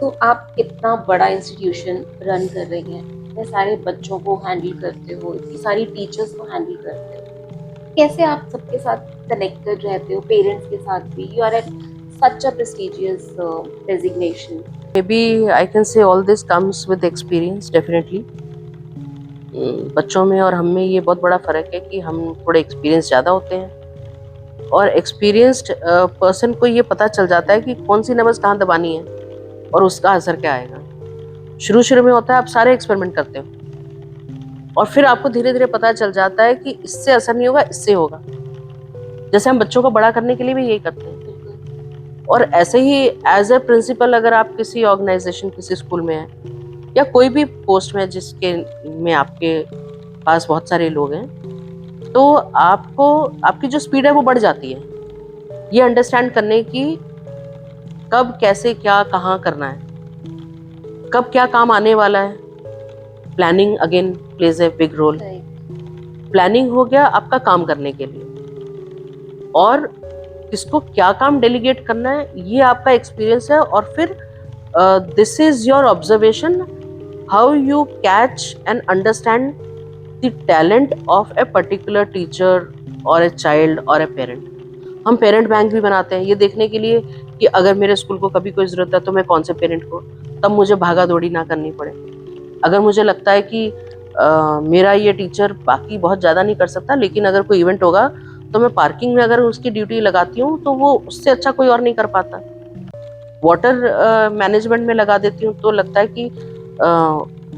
तो आप इतना बड़ा इंस्टीट्यूशन रन कर रही हैं, इतने सारे बच्चों को हैंडल करते हो, इतनी सारी टीचर्स को हैंडल करते हो, कैसे आप सबके साथ कनेक्टेड रहते हो, पेरेंट्स के साथ भी? You are at such a prestigious designation. Maybe I can say all this comes with experience, definitely. बच्चों में और हम में ये बहुत बड़ा फ़र्क है कि हम थोड़े एक्सपीरियंस ज़्यादा होते हैं और एक्सपीरियंस्ड पर्सन को ये पता चल जाता है कि कौन सी नब्ज़ कहाँ दबानी है और उसका असर क्या आएगा। शुरू-शुरू में होता है आप सारे एक्सपेरिमेंट करते हो और फिर आपको धीरे-धीरे पता चल जाता है कि इससे असर नहीं होगा, इससे होगा। जैसे हम बच्चों को बड़ा करने के लिए भी यही करते हैं। और ऐसे ही एज़ अ प्रिंसिपल अगर आप किसी ऑर्गेनाइज़ेशन, किसी स्कूल में हैं या कोई भी पोस्ट में जिसके में आपके पास बहुत सारे लोग हैं, तो आपको आपकी जो स्पीड है वो बढ़ जाती है ये अंडरस्टैंड करने की कब कैसे क्या कहाँ करना है, कब क्या काम आने वाला है। Planning again plays a big role. Planning हो गया आपका काम करने के लिए और किसको क्या काम डेलीगेट करना है ये आपका एक्सपीरियंस है। और फिर this is your observation how you catch and understand the talent of a particular teacher और ए चाइल्ड और ए पेरेंट। हम पेरेंट बैंक भी बनाते हैं ये देखने के लिए कि अगर मेरे स्कूल को कभी कोई ज़रूरत है तो मैं कौन से पेरेंट को, तब मुझे भागा दौड़ी ना करनी पड़े। अगर मुझे लगता है कि मेरा ये टीचर बाकी बहुत ज़्यादा नहीं कर सकता, लेकिन अगर कोई इवेंट होगा तो मैं पार्किंग में अगर उसकी ड्यूटी लगाती हूँ तो वो उससे अच्छा कोई और नहीं कर पाता। वाटर मैनेजमेंट में लगा देती हूँ तो लगता है कि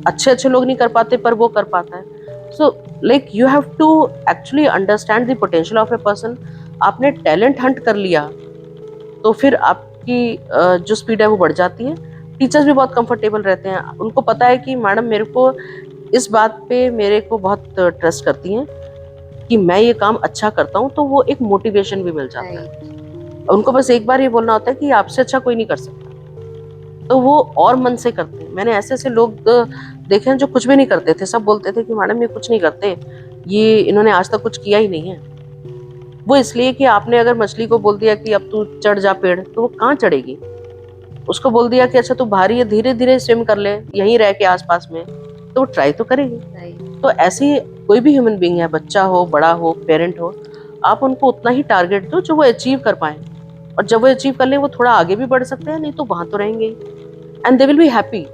अच्छे अच्छे लोग नहीं कर पाते पर वो कर पाता है। So like you have to actually understand the potential of a person. आपने टैलेंट हंट कर लिया तो फिर आपकी जो स्पीड है वो बढ़ जाती है। टीचर्स भी बहुत कंफर्टेबल रहते हैं, उनको पता है कि मैडम मेरे को इस बात पे मेरे को बहुत ट्रस्ट करती हैं कि मैं ये काम अच्छा करता हूँ, तो वो एक मोटिवेशन भी मिल जाता है। उनको बस एक बार ये बोलना होता है कि आपसे अच्छा कोई नहीं कर सकता, तो वो और मन से करते हैं। मैंने ऐसे ऐसे लोग देखे हैं जो कुछ भी नहीं करते थे, सब बोलते थे कि मैडम ये कुछ नहीं करते, ये इन्होंने आज तक कुछ किया ही नहीं है। वो इसलिए कि आपने अगर मछली को बोल दिया कि अब तू चढ़ जा पेड़, तो वो कहाँ चढ़ेगी। उसको बोल दिया कि अच्छा तू भारी है, धीरे धीरे स्विम कर ले यहीं रह के आसपास में, तो वो ट्राई तो करेगी। तो ऐसी कोई भी ह्यूमन बीइंग है, बच्चा हो, बड़ा हो, पेरेंट हो, आप उनको उतना ही टारगेट दो जो वो अचीव कर पाए। और जब वो अचीव कर ले वो थोड़ा आगे भी बढ़ सकते हैं, नहीं तो वहां तो रहेंगे and they will be happy.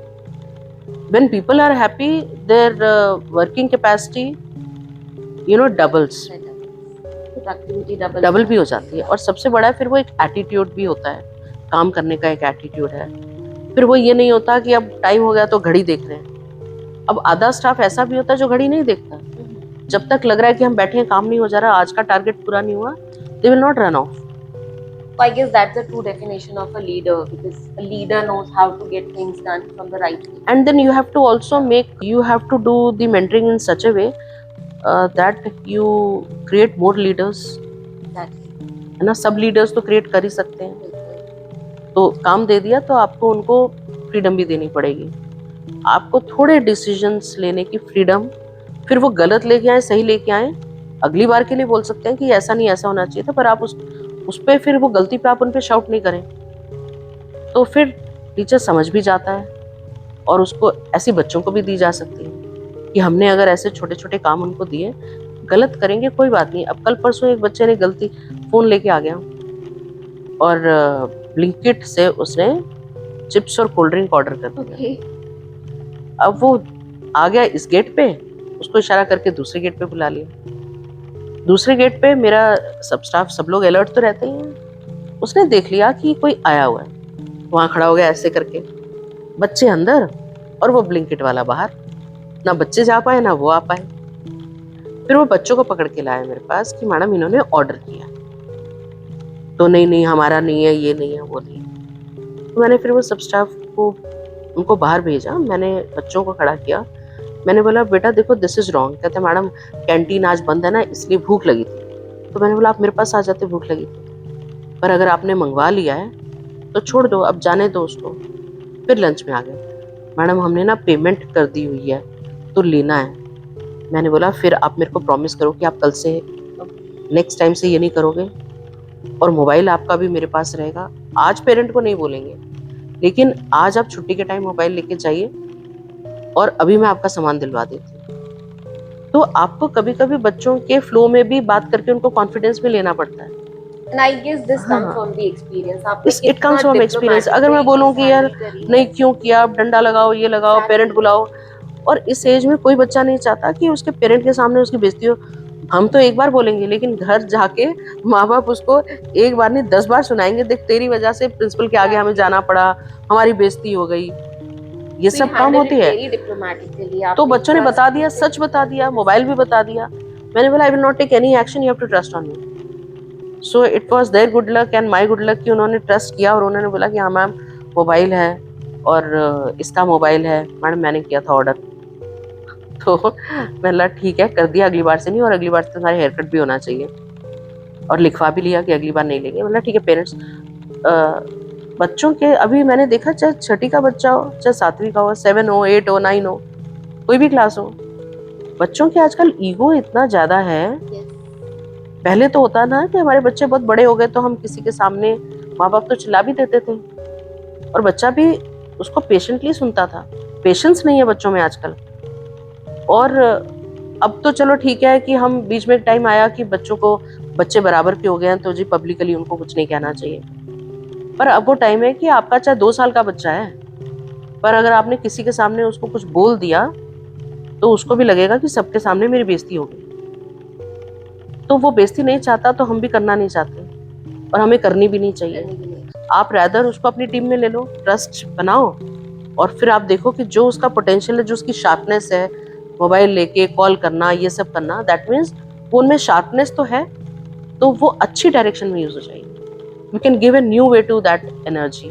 When people are happy their working capacity doubles, double भी हो जाती है। और सबसे बड़ा है फिर वो एक एटीट्यूड भी होता है, काम करने का एक एटीट्यूड है। फिर वो ये नहीं होता कि अब टाइम हो गया तो घड़ी देख रहे हैं। अब आधा स्टाफ ऐसा भी होता है जो घड़ी नहीं देखता, जब तक लग रहा है कि हम बैठे हैं काम नहीं हो जा रहा, आज का टारगेट पूरा नहीं हुआ, they will not run of. I guess that's the true definition of a leader, because a leader knows how to get things done from the right way. And then you have to also you have to do the mentoring in such a way that you create more leaders, है ना। सब leaders तो create कर ही सकते हैं, तो काम दे दिया तो आपको उनको फ्रीडम भी देनी पड़ेगी। आपको थोड़े डिसीजंस लेने की फ्रीडम, फिर वो गलत लेके आए सही लेके आए, अगली बार के लिए बोल सकते हैं कि ऐसा नहीं ऐसा होना चाहिए था, पर आप उस पे फिर वो गलती पे आप उन पे शाउट नहीं करें, तो फिर टीचर समझ भी जाता है। और उसको ऐसी बच्चों को भी दी जा सकती है कि हमने अगर ऐसे छोटे छोटे काम उनको दिए, गलत करेंगे कोई बात नहीं। अब कल परसों एक बच्चे ने गलती फोन लेके आ गया और ब्लिंकिट से उसने चिप्स और कोल्ड ड्रिंक ऑर्डर कर दिया। अब वो आ गया इस गेट पे, उसको इशारा करके दूसरे गेट पे बुला लिया। दूसरे गेट पे मेरा सब स्टाफ सब लोग अलर्ट तो रहते ही हैं, उसने देख लिया कि कोई आया हुआ है, वहां खड़ा हो गया ऐसे करके, बच्चे अंदर और वो ब्लिंकिट वाला बाहर। ना बच्चे जा पाए ना वो आ पाए। फिर वो बच्चों को पकड़ के लाया मेरे पास कि मैडम इन्होंने ऑर्डर किया, तो नहीं हमारा नहीं है, ये नहीं है, वो नहीं है। तो मैंने फिर वो सब स्टाफ को उनको बाहर भेजा, मैंने बच्चों को खड़ा किया, मैंने बोला बेटा देखो दिस इज रॉन्ग। कहते मैडम कैंटीन आज बंद है ना इसलिए भूख लगी थी। तो मैंने बोला आप मेरे पास आ जाते, भूख लगी थी, पर अगर आपने मंगवा लिया है तो छोड़ दो, अब जाने दो उसको। फिर लंच में आ गए, मैडम हमने ना पेमेंट कर दी हुई है तो लेना है। मैंने बोला फिर आप मेरे को प्रॉमिस करो कि आप कल से नेक्स्ट टाइम से ये नहीं करोगे, और मोबाइल आपका भी मेरे पास रहेगा। आज पेरेंट को नहीं बोलेंगे लेकिन आज आप छुट्टी के टाइम मोबाइल लेके जाइए और अभी मैं आपका सामान दिलवा देती हूँ। तो आपको कभी-कभी बच्चों के फ्लो में भी बात करके उनको कॉन्फिडेंस में लेना पड़ता है। And I guess this comes हाँ, फ्रॉम द एक्सपीरियंस, आपने इट कितना कम्स फ्रॉम एक्सपीरियंस। अगर मैं डिप्लोमेटिकली बोलूँ चीज कि यार हैंडल करी नहीं है। क्यों किया, आप डंडा लगाओ, ये लगाओ, पेरेंट एग्जैक्टली। बुलाओ, और इस एज में कोई बच्चा नहीं चाहता कि उसके पेरेंट के सामने उसकी बेइज्जती हो। हम तो एक बार बोलेंगे, लेकिन घर जाके माँ-बाप उसको एक बार नहीं 10 बार सुनाएँगे, देख तेरी वजह से प्रिंसिपल के आगे हमें जाना पड़ा, हमारी बेइज्जती हो गई। ये So you सब काम handled होती it है। very diplomatically. तो आपने बच्चों ने ट्रस्ट बता की दिया, सच बता दिया, सिचुएशन मोबाइल भी रिजॉल्व बता दिया। मैंने बोला I will not take any action, you have to trust on me. So it was their good luck and my good luck कि उन्होंने ट्रस्ट किया और उन्होंने बोला कि हाँ मैम मोबाइल है और इसका मोबाइल है। मैडम मैंने किया था ऑर्डर। तो मैंने बोला ठीक है, कर दिया, अगली बार से नहीं, और अगली बार से तुम्हारे हेयर कट भी होना चाहिए, और लिखवा भी लिया कि अगली बार नहीं लेंगे। मतलब ठीक है पेरेंट्स, बच्चों के अभी मैंने देखा चाहे छठी का बच्चा हो, चाहे 7वीं का हो, 7 हो, 8 हो, 9 हो, कोई भी क्लास हो, बच्चों के आजकल ईगो इतना ज्यादा है। Yes. पहले तो होता ना कि हमारे बच्चे बहुत बड़े हो गए तो हम किसी के सामने माँ बाप तो चिल्ला भी देते थे, और बच्चा भी उसको पेशेंटली सुनता था। पेशेंस नहीं है बच्चों में आजकल। और अब तो चलो ठीक है कि हम बीच में एक टाइम आया कि बच्चों को, बच्चे बराबर के हो गए हैं तो जी पब्लिकली उनको कुछ नहीं कहना चाहिए। पर अब वो टाइम है कि आपका चाहे 2 साल का बच्चा है, पर अगर आपने किसी के सामने उसको कुछ बोल दिया तो उसको भी लगेगा कि सबके सामने मेरी बेइज्जती हो गई। तो वो बेइज्जती नहीं चाहता तो हम भी करना नहीं चाहते, और हमें करनी भी नहीं चाहिए। आप रैदर उसको अपनी टीम में ले लो, ट्रस्ट बनाओ, और फिर आप देखो कि जो उसका पोटेंशियल है, जो उसकी शार्पनेस है, मोबाइल लेके कॉल करना, ये सब करना, दैट मीन्स वो उनमें शार्पनेस तो है, तो वो अच्छी डायरेक्शन में यूज हो जाएगी। You can give a new way to that energy.